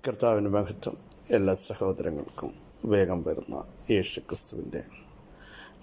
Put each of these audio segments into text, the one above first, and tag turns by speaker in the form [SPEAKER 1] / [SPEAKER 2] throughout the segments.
[SPEAKER 1] കർത്താവിൻ്റെ മഹത്വം എല്ലാ സഹോദരങ്ങൾക്കും വേഗം വരുന്ന യേശുക്രിസ്തുവിൻ്റെ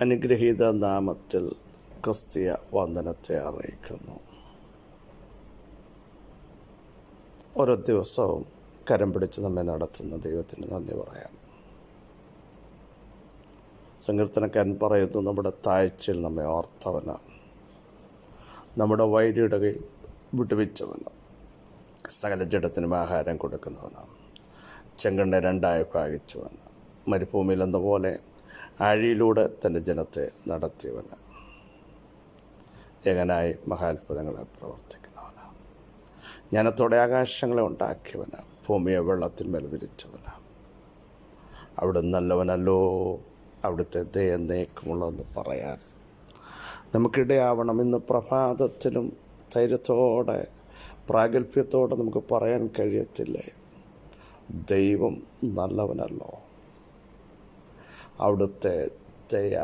[SPEAKER 1] അനുഗ്രഹീത നാമത്തിൽ ക്രിസ്തീയ വന്ദനത്തെ അറിയിക്കുന്നു. ഓരോ ദിവസവും കരം പിടിച്ച് നമ്മെ നടത്തുന്ന ദൈവത്തിന് നന്ദി പറയാം. സങ്കീർത്തനക്കാരൻ പറയുന്നു, നമ്മുടെ താഴ്ചയിൽ നമ്മെ ഓർത്തവനാണ്, നമ്മുടെ വൈരിയുടെ കയ്യിൽ വിടുവിച്ചവനാണ്, സകല ജഡത്തിനും ആഹാരം കൊടുക്കുന്നവനാണ്, ചെങ്കണ്ണെ രണ്ടായി ഭാഗിച്ചവനാണ്, മരുഭൂമിയിൽ എന്നപോലെ ആഴിയിലൂടെ തൻ്റെ ജനത്തെ നടത്തിയവനാണ്, ഏകനായി മഹാത്ഭുതങ്ങളെ പ്രവർത്തിക്കുന്നവനാണ്, ജ്ഞാനത്തോടെ ആകാശങ്ങളെ ഉണ്ടാക്കിയവനാണ്, ഭൂമിയെ വെള്ളത്തിന്മേൽ വിരിച്ചവനാണ്. അവിടുന്ന് നല്ലവനല്ലോ, അവിടുത്തെ ദയ എന്നേക്കുമുള്ളതെന്ന് പറയാൻ നമുക്കിടയാവണം. ഇന്ന് പ്രഭാതത്തിലും ധൈര്യത്തോടെ പ്രാഗൽഭ്യത്തോടെ നമുക്ക് പറയാൻ കഴിയത്തില്ലേ, ദൈവം നല്ലവനല്ലോ, അവിടുത്തെ ദയ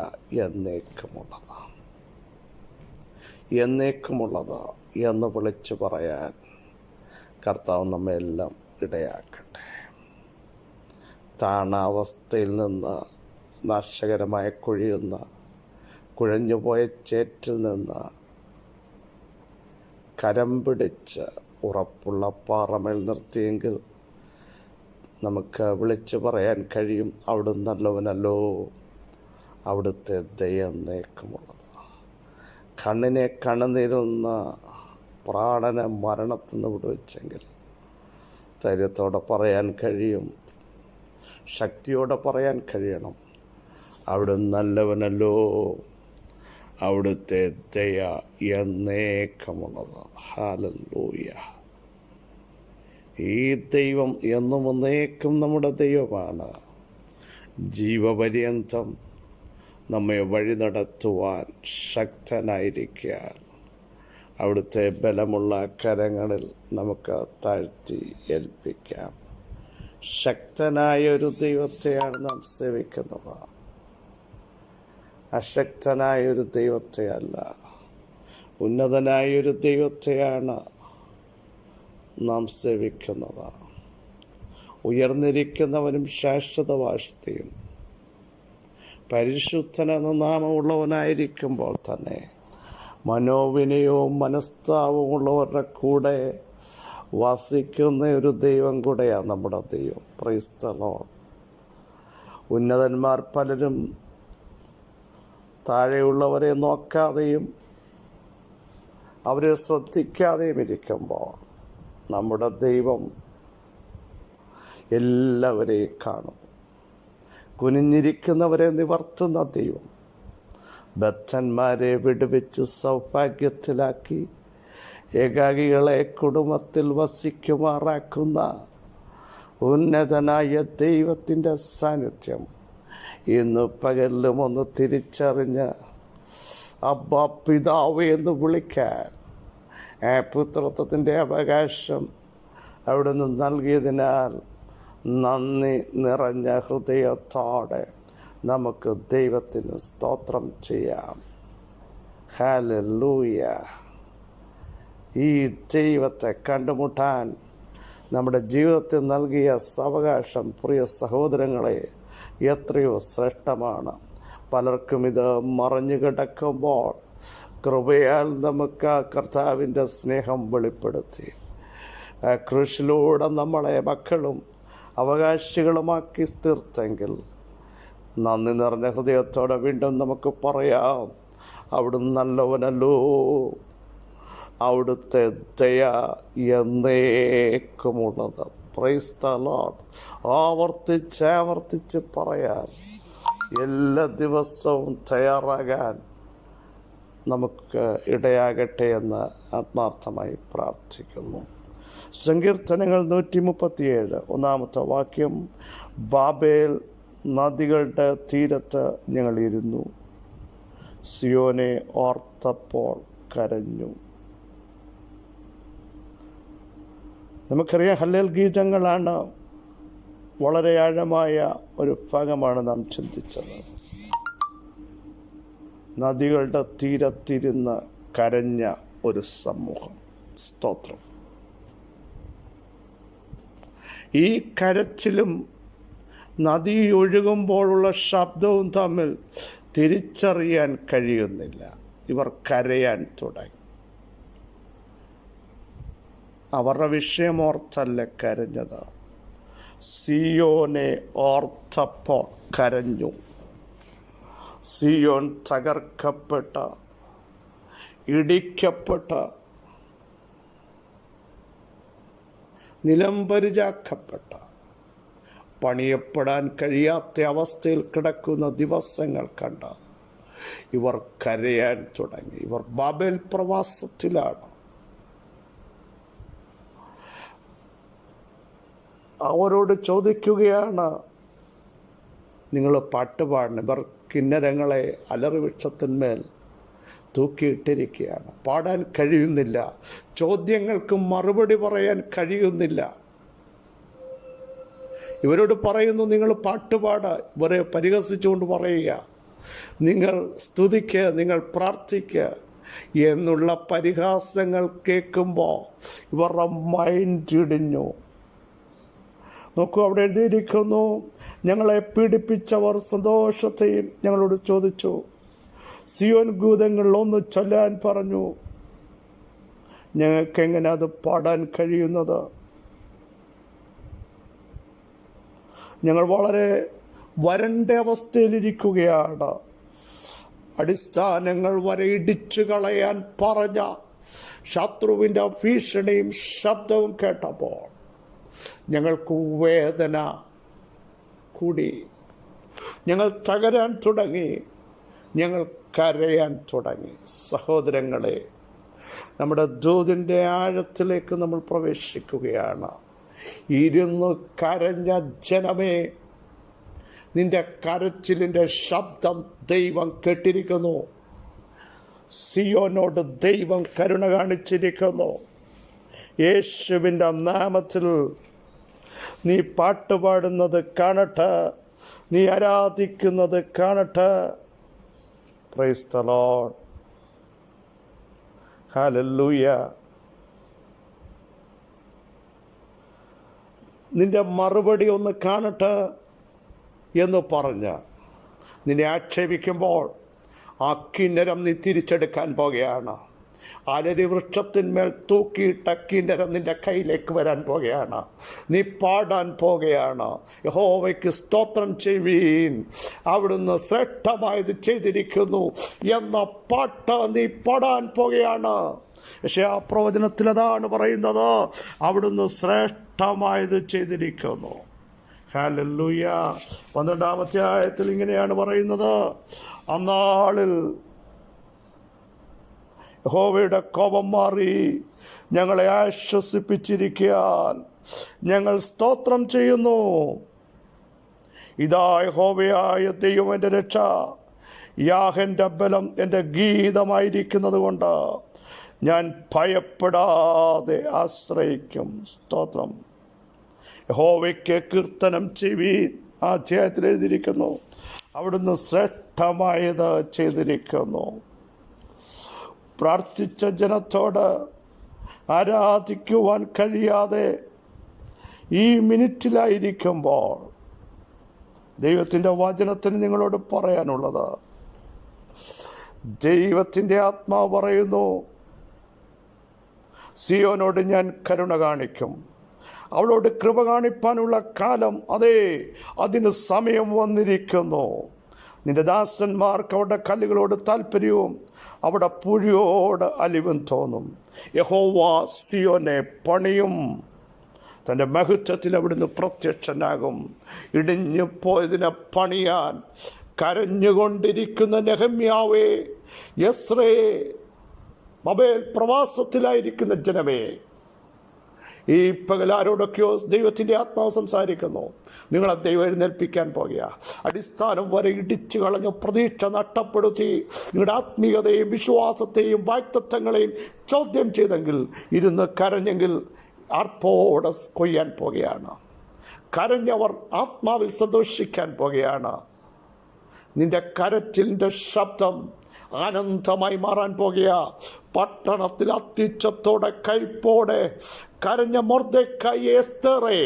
[SPEAKER 1] എന്നേക്കുമുള്ളതാണ് എന്ന് വിളിച്ചു പറയാൻ കർത്താവ് നമ്മെല്ലാം ഇടയാക്കട്ടെ. താണാവസ്ഥയിൽ നിന്ന് നാശകരമായ കുഴഞ്ഞുപോയ ചേറ്റിൽ നിന്ന് കരം പിടിച്ച് ഉറപ്പുള്ള പാറമേൽ നിർത്തിയെങ്കിൽ നമുക്ക് വിളിച്ചു പറയാൻ കഴിയും, അവിടുന്ന് നല്ലവനല്ലോ, അവിടുത്തെ ദയ എന്നേക്കുമുള്ളത്. കണ്ണിനെ കണ്ണുനീരുന്ന പ്രാണനെ മരണത്തിൽ നിന്ന് വിടുവിച്ചെങ്കിൽ ധൈര്യത്തോടെ പറയാൻ കഴിയും, ശക്തിയോടെ പറയാൻ കഴിയണം, അവിടുന്ന് നല്ലവനല്ലോ, അവിടുത്തെ ദയ എന്നേക്കുമുള്ളത്. ഹല്ലേലൂയ. ഈ ദൈവം എന്നും എന്നേക്കും നമ്മുടെ ദൈവമാണ്. ജീവപര്യന്തം നമ്മെ വഴി നടത്തുവാൻ ശക്തനായിരിക്കാൻ അവിടുത്തെ ബലമുള്ള കരങ്ങളിൽ നമുക്ക് താഴ്ത്തി ഏൽപ്പിക്കാം. ശക്തനായ ഒരു ദൈവത്തെയാണ് നാം സേവിക്കുന്നത്, അശക്തനായൊരു ദൈവത്തെ അല്ല. ഉന്നതനായൊരു ദൈവത്തെയാണ് നാം സേവിക്കുന്നത്. ഉയർന്നിരിക്കുന്നവനും ശാശ്വതവാഴ്ചയും പരിശുദ്ധനെന്ന നാമമുള്ളവനായിരിക്കുമ്പോൾ തന്നെ മനോവിനയവും മനസ്താവും ഉള്ളവരുടെ കൂടെ വസിക്കുന്ന ഒരു ദൈവം കൂടെയാണ് നമ്മുടെ ദൈവം. Praise the Lord. ഉന്നതന്മാർ പലരും താഴെയുള്ളവരെ നോക്കാതെയും അവരെ ശ്രദ്ധിക്കാതെയും ഇരിക്കുമ്പോൾ നമ്മുടെ ദൈവം എല്ലാവരെയും കാണും. കുനിഞ്ഞിരിക്കുന്നവരെ നിവർത്തുന്ന ദൈവം, ബദ്ധന്മാരെ വിടുവിച്ച് സൗഭാഗ്യത്തിലാക്കി ഏകാകികളെ കുടുംബത്തിൽ വസിക്കുമാറാക്കുന്ന ഉന്നതനായ ദൈവത്തിൻ്റെ സാന്നിധ്യം ഇന്ന് പകലിലും ഒന്ന് തിരിച്ചറിഞ്ഞ് അബ്ബാ പിതാവ് എന്ന് വിളിക്കാൻ പുത്രത്വത്തിൻ്റെ അവകാശം അവിടുന്ന് നൽകിയതിനാൽ നന്ദി നിറഞ്ഞ ഹൃദയത്തോടെ നമുക്ക് ദൈവത്തിന് സ്തോത്രം ചെയ്യാം. ഹല്ലേലൂയ. ഈ ദൈവത്തെ കണ്ടുമുട്ടാൻ നമ്മുടെ ജീവിതത്തിൽ നൽകിയ അവകാശം, പ്രിയ സഹോദരങ്ങളെ, എത്രയോ ശ്രേഷ്ഠമാണ്. പലർക്കും ഇത് മറഞ്ഞു കിടക്കുമ്പോൾ കൃപയാൽ നമുക്ക് കർത്താവിൻ്റെ സ്നേഹം വെളിപ്പെടുത്തി ക്രൂശിലൂടെ നമ്മളെ മക്കളും അവകാശികളുമാക്കി തീർത്തെങ്കിൽ നന്ദി നിറഞ്ഞ ഹൃദയത്തോടെ വീണ്ടും നമുക്ക് പറയാം, അവിടുന്ന് നല്ലവനല്ലോ, അവിടുത്തെ ദയ എന്നേക്കുമുള്ളത്. Praise the Lord. ആവർത്തിച്ച് പറയാൻ എല്ലാ ദിവസവും തയ്യാറാകാൻ നമുക്ക് ഇടയാകട്ടെ എന്ന് ആത്മാർത്ഥമായി പ്രാർത്ഥിക്കുന്നു. സങ്കീർത്തനങ്ങൾ 137 ഒന്നാമത്തെ വാക്യം. ബാബേൽ നദികളുടെ തീരത്ത് ഞങ്ങളിരുന്നു, സിയോനെ ഓർത്തപ്പോൾ കരഞ്ഞു. നമുക്കറിയാം, ഹല്ലേൽ ഗീതങ്ങളാണ് വളരെ ആഴമായ ഒരു ഭാഗമാണ് നാം ചിന്തിച്ചത്. നദികളുടെ തീരത്തിരുന്ന് കരഞ്ഞ ഒരു സമൂഹം. സ്തോത്രം. ഈ കരച്ചിലും നദി ഒഴുകുമ്പോഴുള്ള ശബ്ദവും തമ്മിൽ തിരിച്ചറിയാൻ കഴിയുന്നില്ല. ഇവർ കരയാൻ തുടങ്ങി. അവരുടെ വിഷയമോർത്തല്ല കരഞ്ഞത്, സിയോനെ ഓർത്തപ്പോൾ കരഞ്ഞു. സിയോൻ തകർക്കപ്പെട്ട, ഇടിക്കപ്പെട്ട, നിലംപരിചാക്കപ്പെട്ട, പണിയപ്പെടാൻ കഴിയാത്ത അവസ്ഥയിൽ കിടക്കുന്ന ദിവസങ്ങൾ കണ്ട ഇവർ കരയാൻ തുടങ്ങി. ഇവർ ബാബേൽ പ്രവാസത്തിലാണ്. അവരോട് ചോദിക്കുകയാണ്, നിങ്ങൾ പാട്ടുപാടണം. ഇവർ കിന്നരങ്ങളെ അലറിവൃക്ഷത്തിന്മേൽ തൂക്കിയിട്ടിരിക്കുകയാണ്. പാടാൻ കഴിയുന്നില്ല, ചോദ്യങ്ങൾക്ക് മറുപടി പറയാൻ കഴിയുന്നില്ല. ഇവരോട് പറയുന്നു, നിങ്ങൾ പാട്ടുപാട. ഇവരെ പരിഹസിച്ചുകൊണ്ട് പറയുക, നിങ്ങൾ സ്തുതിക്കുക, നിങ്ങൾ പ്രാർത്ഥിക്കുക എന്നുള്ള പരിഹാസങ്ങൾ കേൾക്കുമ്പോൾ ഇവരുടെ മൈൻഡ് ഇടിഞ്ഞു. നോക്കൂ, അവിടെ എഴുതിയിരിക്കുന്നു, ഞങ്ങളെ പീഡിപ്പിച്ചവർ സന്തോഷത്തെയും ഞങ്ങളോട് ചോദിച്ചു. സിയോൻ ഗീതങ്ങളിൽ ഒന്ന് ചൊല്ലാൻ പറഞ്ഞു. ഞങ്ങൾക്കെങ്ങനെ അത് പാടാൻ കഴിയുന്നത്? ഞങ്ങൾ വളരെ വരണ്ട അവസ്ഥയിലിരിക്കുകയാണ്. അടിസ്ഥാനങ്ങൾ വരെ ഇടിച്ചു കളയാൻ പറഞ്ഞ ശത്രുവിൻ്റെ ഭീഷണിയും ശബ്ദവും കേട്ടപ്പോൾ ഞങ്ങൾക്ക് വേദന കൂടി. ഞങ്ങൾ തകരാൻ തുടങ്ങി, ഞങ്ങൾ കരയാൻ തുടങ്ങി. സഹോദരങ്ങളെ, നമ്മുടെ ദൂതിൻ്റെ ആഴത്തിലേക്ക് നമ്മൾ പ്രവേശിക്കുകയാണ്. ഇരുന്ന് കരഞ്ഞ ജനമേ, നിന്റെ കരച്ചിലിൻ്റെ ശബ്ദം ദൈവം കേട്ടിരിക്കുന്നു. സിയോനോട് ദൈവം കരുണ കാണിച്ചിരിക്കുന്നു. യേശുവിൻ്റെ നാമത്തിൽ നീ പാട്ടുപാടുന്നത് കാണട്ടെ, നീ ആരാധിക്കുന്നത് കാണട്ടെ. Praise the Lord. ഹല്ലേലൂയ. നിന്റെ മറുപടി ഒന്ന് കാണട്ടെ എന്ന് പറഞ്ഞ് നിന്നെ ആക്ഷേപിക്കുമ്പോൾ ആ കിന്നരം നീ തിരിച്ചെടുക്കാൻ പോകുകയാണ്. അലരി വൃക്ഷത്തിന്മേൽ തൂക്കിയിട്ട കിന്നരം നിന്റെ കയ്യിലേക്ക് വരാൻ പോകുകയാണ്. നീ പാടാൻ പോകുകയാണ്. യഹോവയ്ക്ക് സ്തോത്രം ചെയ്യുവീൻ, അവിടുന്ന് ശ്രേഷ്ഠമായത് ചെയ്തിരിക്കുന്നു എന്ന പാട്ട് നീ പാടാൻ പോകുകയാണ്. പക്ഷേ ആ പ്രവചനത്തിൽ അതാണ് പറയുന്നത്, അവിടുന്ന് ശ്രേഷ്ഠമായത് ചെയ്തിരിക്കുന്നു. ഹല്ലേലൂയ. 12-ാം അധ്യായത്തിൽ ഇങ്ങനെയാണ് പറയുന്നത്, അന്നാളിൽ യഹോവയുടെ കോപം മാറി ഞങ്ങളെ ആശ്വസിപ്പിച്ചിരിക്കാൻ ഞങ്ങൾ സ്തോത്രം ചെയ്യുന്നു. ഇതാ യഹോവയായ ദൈവം എൻ്റെ രക്ഷ, യാഹന്റെ ബലം എൻ്റെ ഗീതമായിരിക്കുന്നത് കൊണ്ട് ഞാൻ ഭയപ്പെടാതെ ആശ്രയിക്കും. സ്തോത്രം. യഹോവയ്ക്ക് കീർത്തനം ചെയ്യുവീൻ. ആ അധ്യായത്തിൽ എഴുതിയിരിക്കുന്നു, അവിടുന്ന് ശ്രേഷ്ഠമായത് ചെയ്തിരിക്കുന്നു. പ്രാർത്ഥിച്ച ജനത്തോട് ആരാധിക്കുവാൻ കഴിയാതെ ഈ മിനിറ്റിലായിരിക്കുമ്പോൾ ദൈവത്തിൻ്റെ വചനത്തിന് നിങ്ങളോട് പറയാനുള്ളത്, ദൈവത്തിൻ്റെ ആത്മാവ് പറയുന്നു, സിയോനോട് ഞാൻ കരുണ കാണിക്കും. അവളോട് കൃപ കാണിപ്പാനുള്ള കാലം, അതേ, അതിന് സമയം വന്നിരിക്കുന്നു. നിന്റെ ദാസന്മാർക്ക് അവരുടെ കല്ലുകളോട് താല്പര്യവും അവിടെ പുഴിയോട് അലിവും തോന്നും. യഹോവ സിയോനെ പണിയും, തൻ്റെ മഹത്വത്തിൽ അവിടുന്ന് പ്രത്യക്ഷനാകും. ഇടിഞ്ഞു പോയതിനെ പണിയാൻ കരഞ്ഞുകൊണ്ടിരിക്കുന്ന നെഹമ്യാവേ, എസ്രേ, ബാബേൽ പ്രവാസത്തിലായിരിക്കുന്ന ജനമേ, ഈ പകലാരോടൊക്കെയോ ദൈവത്തിൻ്റെ ആത്മാവ് സംസാരിക്കുന്നു. നിങ്ങളെ ദൈവം എഴുന്നേൽപ്പിക്കാൻ പോകുക. അടിസ്ഥാനം വരെ ഇടിച്ചു കളഞ്ഞ് പ്രതീക്ഷ നഷ്ടപ്പെടുത്തി നിങ്ങളുടെ ആത്മീയതയും വിശ്വാസത്തെയും വാഗ്ദത്തങ്ങളെയും ചോദ്യം ചെയ്തെങ്കിൽ, ഇരുന്ന് കരഞ്ഞെങ്കിൽ ആർപ്പോടെ കൊയ്യാൻ പോകുകയാണ്. കരഞ്ഞവർ ആത്മാവിൽ സന്തോഷിക്കാൻ പോകുകയാണ്. നിന്റെ കരച്ചിലിൻ്റെ ശബ്ദം ആനന്ദമായി മാറാൻ പോകുക. പട്ടണത്തിൽ അത്യുച്ചത്തോടെ കൈപ്പോടെ കരഞ്ഞ മൊർദെഖായി, എസ്തേറേ,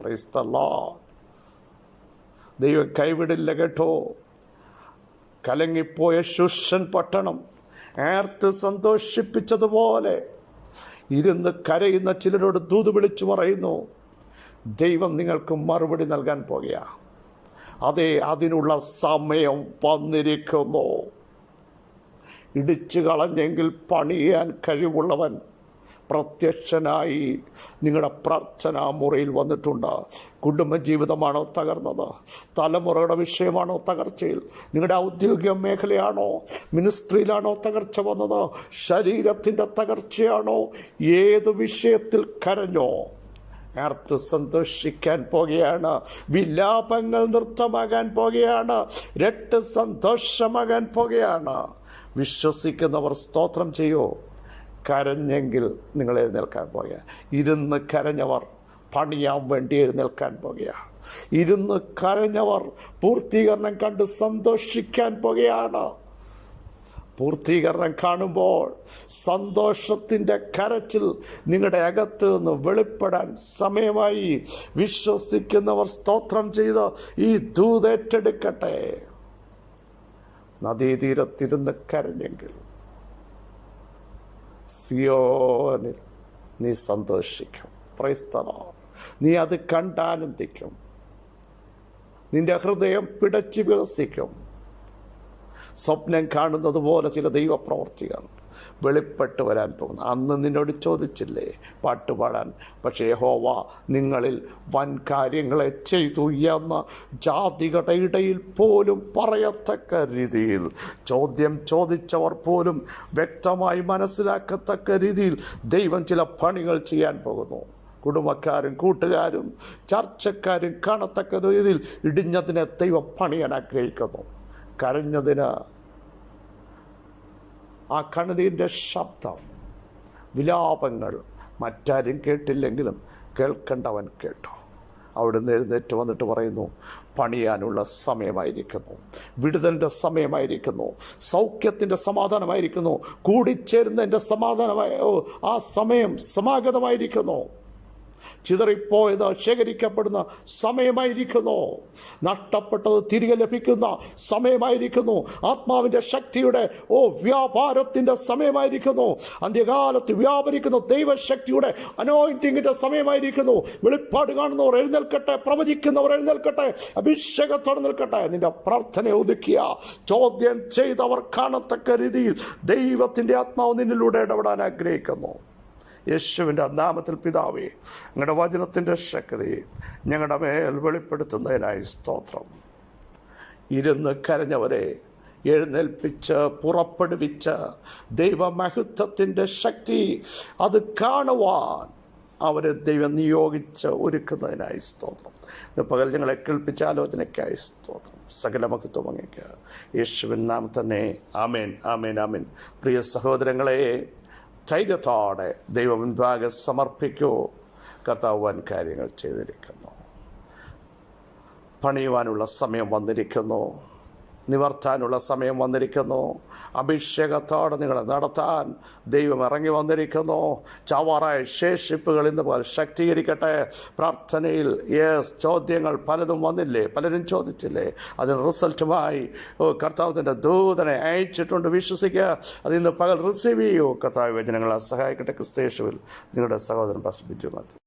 [SPEAKER 1] പ്രൈസ് ദി ലോർഡ്. ദൈവം കൈവിടില്ല കേട്ടോ. കലങ്ങിപ്പോയ ശുഷൻ പട്ടണം ആർത്ത് സന്തോഷിപ്പിച്ചതുപോലെ ഇരുന്ന് കരയുന്ന ചിലരോട് ദൂത് വിളിച്ചു പറയുന്നു, ദൈവം നിങ്ങൾക്ക് മറുപടി നൽകാൻ പോകുക. അതെ, അതിനുള്ള സമയം വന്നിരിക്കുന്നു. ഇടിച്ചു കളഞ്ഞെങ്കിൽ പണിയാൻ കഴിവുള്ളവൻ പ്രത്യക്ഷനായി നിങ്ങളുടെ പ്രാർത്ഥനാ മുറിയിൽ വന്നിട്ടുണ്ട്. കുടുംബജീവിതമാണോ തകർന്നത്? തലമുറയുടെ വിഷയമാണോ തകർച്ചയിൽ? നിങ്ങളുടെ ഔദ്യോഗിക മേഖലയാണോ? മിനിസ്ട്രിയിലാണോ തകർച്ച വന്നത്? ശരീരത്തിൻ്റെ തകർച്ചയാണോ? ഏത് വിഷയത്തിൽ കരഞ്ഞോ? ആർത്ത് സന്തോഷിക്കാൻ പോകുകയാണ്. വിലാപങ്ങൾ നൃത്തമാകാൻ പോകുകയാണ്. രട്ട് സന്തോഷമാകാൻ പോകുകയാണ്. വിശ്വസിക്കുന്നവർ സ്തോത്രം ചെയ്യൂ. കരഞ്ഞെങ്കിൽ നിങ്ങൾ എഴുന്നേൽക്കാൻ പോകുക. ഇരുന്ന് കരഞ്ഞവർ പണിയാൻ വേണ്ടി എഴുന്നേൽക്കാൻ പോകുക. ഇരുന്ന് കരഞ്ഞവർ പൂർത്തീകരണം കണ്ട് സന്തോഷിക്കാൻ പോകുകയാണ്. പൂർത്തീകരണം കാണുമ്പോൾ സന്തോഷത്തിൻ്റെ കരച്ചിൽ നിങ്ങളുടെ അകത്ത് നിന്ന് വെളിപ്പെടാൻ സമയമായി. വിശ്വസിക്കുന്നവർ സ്തോത്രം ചെയ്ത് ഈ ദൂതേറ്റെടുക്കട്ടെ. നദീതീരത്തിരുന്ന് കരഞ്ഞെങ്കിൽ സിയോനിൽ നീ സന്തോഷിക്കും. Praise the Lord. നീ അത് കണ്ടാനന്ദിക്കും. നിന്റെ ഹൃദയം പിടച്ച് വികസിക്കും. സ്വപ്നം കാണുന്നത് പോലെ ചില ദൈവപ്രവർത്തികൾ വെളിപ്പെട്ട് വരാൻ പോകുന്നു. അന്ന് നിന്നോട് ചോദിച്ചില്ലേ പാട്ടുപാടാൻ? പക്ഷേ യഹോവ നിങ്ങളിൽ വൻ കാര്യങ്ങളെ ചെയ്തു എന്ന ജാതികളുടെ ഇടയിൽ പോലും പറയത്തക്ക രീതിയിൽ, ചോദ്യം ചോദിച്ചവർ പോലും വ്യക്തമായി മനസ്സിലാക്കത്തക്ക രീതിയിൽ ദൈവം ചില പണികൾ ചെയ്യാൻ പോകുന്നു. കുടുംബക്കാരും കൂട്ടുകാരും ചർച്ചക്കാരും കാണത്തക്ക രീതിയിൽ ഇടിഞ്ഞതിനെ ദൈവം പണിയാൻ ആഗ്രഹിക്കുന്നു. കരഞ്ഞതിന് ആ കണ്ണുനീരിൻ്റെ ശബ്ദം, വിലാപങ്ങൾ മറ്റാരും കേട്ടില്ലെങ്കിലും കേൾക്കേണ്ടവൻ കേട്ടു. അവിടുന്ന് എഴുന്നേറ്റ് വന്നിട്ട് പറയുന്നു, പണിയാനുള്ള സമയമായിരിക്കുന്നു, വിടുതലിൻ്റെ സമയമായിരിക്കുന്നു, സൗഖ്യത്തിൻ്റെ സമാധാനമായിരിക്കുന്നു, കൂടിച്ചേരുന്നതിൻ്റെ സമാധാനമായ ആ സമയം സമാഗതമായിരിക്കുന്നു. ചിതറിപ്പോയത് ശേഖരിക്കപ്പെടുന്ന സമയമായിരിക്കുന്നു. നഷ്ടപ്പെട്ടത് തിരികെ ലഭിക്കുന്ന സമയമായിരിക്കുന്നു. ആത്മാവിൻ്റെ ശക്തിയുടെ വ്യാപാരത്തിൻ്റെ സമയമായിരിക്കുന്നു. അന്ത്യകാലത്ത് വ്യാപരിക്കുന്ന ദൈവശക്തിയുടെ അനോയിന്റിങ്ങിൻ്റെ സമയമായിരിക്കുന്നു. വെളിപ്പാട് കാണുന്നവർ എഴുന്നേൽക്കട്ടെ, പ്രവചിക്കുന്നവർ എഴുന്നേൽക്കട്ടെ, അഭിഷേകത്തോടെ നിൽക്കട്ടെ. നിന്റെ പ്രാർത്ഥന ഒതുക്കിയ ചോദ്യം ചെയ്തവർ കാണത്തക്ക രീതിയിൽ ദൈവത്തിൻ്റെ ആത്മാവ് നിന്നിലൂടെ ഇടപെടാൻ ആഗ്രഹിക്കുന്നു. യേശുവിൻ്റെ നാമത്തിൽ പിതാവേ, ഞങ്ങളുടെ വചനത്തിൻ്റെ ശക്തി ഞങ്ങളുടെ മേൽ വെളിപ്പെടുത്തുന്നതിനായി സ്തോത്രം. ഇരുന്ന് കരഞ്ഞവരെ എഴുന്നേൽപ്പിച്ച് പുറപ്പെടുവിച്ച് ദൈവമഹത്വത്തിൻ്റെ ശക്തി അത് കാണുവാൻ അവരെ ദൈവം നിയോഗിച്ച് ഒരുക്കുന്നതിനായി സ്തോത്രം. ഇത് പകൽ ഞങ്ങളെ കേൾപ്പിച്ച ആലോചനയ്ക്കായി സ്തോത്രം. സകല മഹത്വം അങ്ങേക്ക് യേശുവിൻ നാമത്തിൽ തന്നെ. ആമേൻ, ആമേൻ, ആമേൻ. പ്രിയ സഹോദരങ്ങളെ, ധൈര്യത്തോടെ ദൈവം മുൻപാകെ സമർപ്പിക്കൂ. കർത്താവ് വൻ കാര്യങ്ങൾ ചെയ്തിരിക്കുന്നു. പണിയുവാനുള്ള സമയം വന്നിരിക്കുന്നു. നിവർത്താനുള്ള സമയം വന്നിരിക്കുന്നു. അഭിഷേകത്തോടെ നിങ്ങളെ നടത്താൻ ദൈവം ഇറങ്ങി വന്നിരിക്കുന്നു. ചാവാറായ ശേഷിപ്പുകൾ ഇന്ന് പോലെ ശക്തീകരിക്കട്ടെ. പ്രാർത്ഥനയിൽ ചോദ്യങ്ങൾ പലതും വന്നില്ലേ, പലരും ചോദിച്ചില്ലേ, അതിന് റിസൾട്ടുമായി കർത്താവിൻ്റെ ദൂതനെ അയച്ചിട്ടുണ്ട്. വിശ്വസിക്കുക, അതിന്ന് പകൽ റിസീവ് ചെയ്യൂ. കർത്താവ് വചനങ്ങളെ സഹായിക്കട്ടെ. ക്രിസ്തയേശുവിൽ നിങ്ങളുടെ സഹോദരൻ പാസ്റ്റർ ബിജു മാത്യു.